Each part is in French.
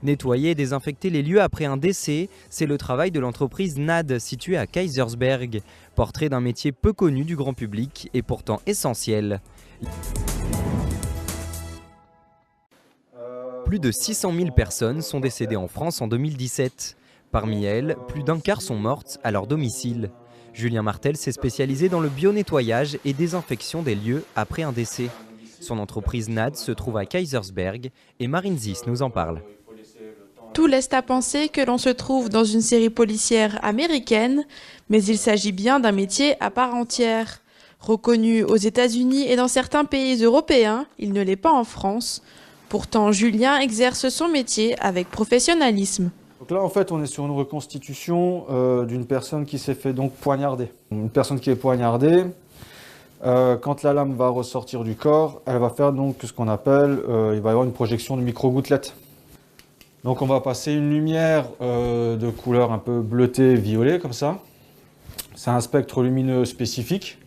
Nettoyer et désinfecter les lieux après un décès, c'est le travail de l'entreprise NAD située à Kaysersberg. Portrait d'un métier peu connu du grand public et pourtant essentiel. Plus de 600 000 personnes sont décédées en France en 2017. Parmi elles, plus d'un quart sont mortes à leur domicile. Julien Martel s'est spécialisé dans le bio-nettoyage et désinfection des lieux après un décès. Son entreprise NAD se trouve à Kaysersberg et Marine Zis nous en parle. Tout laisse à penser que l'on se trouve dans une série policière américaine, mais il s'agit bien d'un métier à part entière. Reconnu aux États-Unis et dans certains pays européens, il ne l'est pas en France. Pourtant, Julien exerce son métier avec professionnalisme. Donc là, en fait, on est sur une reconstitution d'une personne qui s'est fait donc poignarder. Une personne qui est poignardée, quand la lame va ressortir du corps, elle va faire donc ce qu'on appelle, il va y avoir une projection de micro-gouttelettes. Donc on va passer une lumière de couleur un peu bleutée, violet, comme ça. C'est un spectre lumineux spécifique.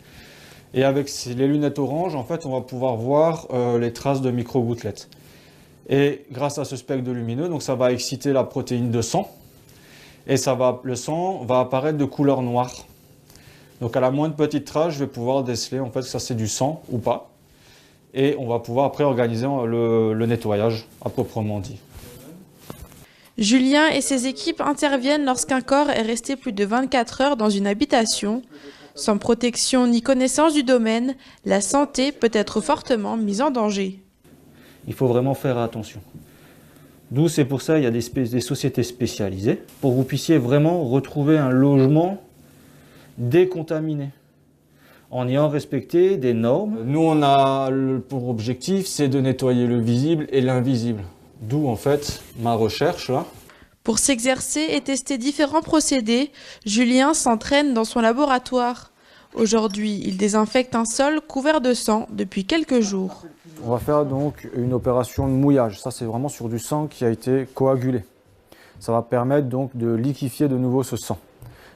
Et avec les lunettes orange, en fait, on va pouvoir voir les traces de micro-gouttelettes. Et grâce à ce spectre lumineux, donc ça va exciter la protéine de sang. Et le sang va apparaître de couleur noire. Donc à la moindre petite trace, je vais pouvoir déceler en fait que ça c'est du sang ou pas. Et on va pouvoir après organiser le nettoyage à proprement dit. Julien et ses équipes interviennent lorsqu'un corps est resté plus de 24 heures dans une habitation. Sans protection ni connaissance du domaine, la santé peut être fortement mise en danger. Il faut vraiment faire attention. D'où c'est pour ça qu'il y a des sociétés spécialisées pour que vous puissiez vraiment retrouver un logement décontaminé en ayant respecté des normes. Nous, on a pour objectif, c'est de nettoyer le visible et l'invisible. D'où en fait ma recherche là. Pour s'exercer et tester différents procédés, Julien s'entraîne dans son laboratoire. Aujourd'hui, il désinfecte un sol couvert de sang depuis quelques jours. On va faire donc une opération de mouillage. Ça, c'est vraiment sur du sang qui a été coagulé. Ça va permettre donc de liquéfier de nouveau ce sang.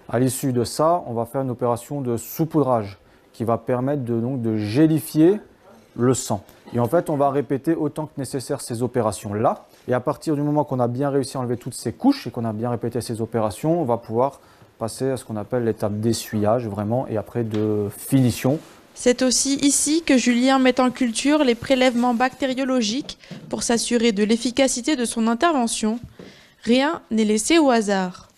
À l'issue de ça, on va faire une opération de saupoudrage qui va permettre de gélifier le sang. Et en fait, on va répéter autant que nécessaire ces opérations-là. Et à partir du moment qu'on a bien réussi à enlever toutes ces couches et qu'on a bien répété ces opérations, on va pouvoir passer à ce qu'on appelle l'étape d'essuyage vraiment et après de finition. C'est aussi ici que Julien met en culture les prélèvements bactériologiques pour s'assurer de l'efficacité de son intervention. Rien n'est laissé au hasard.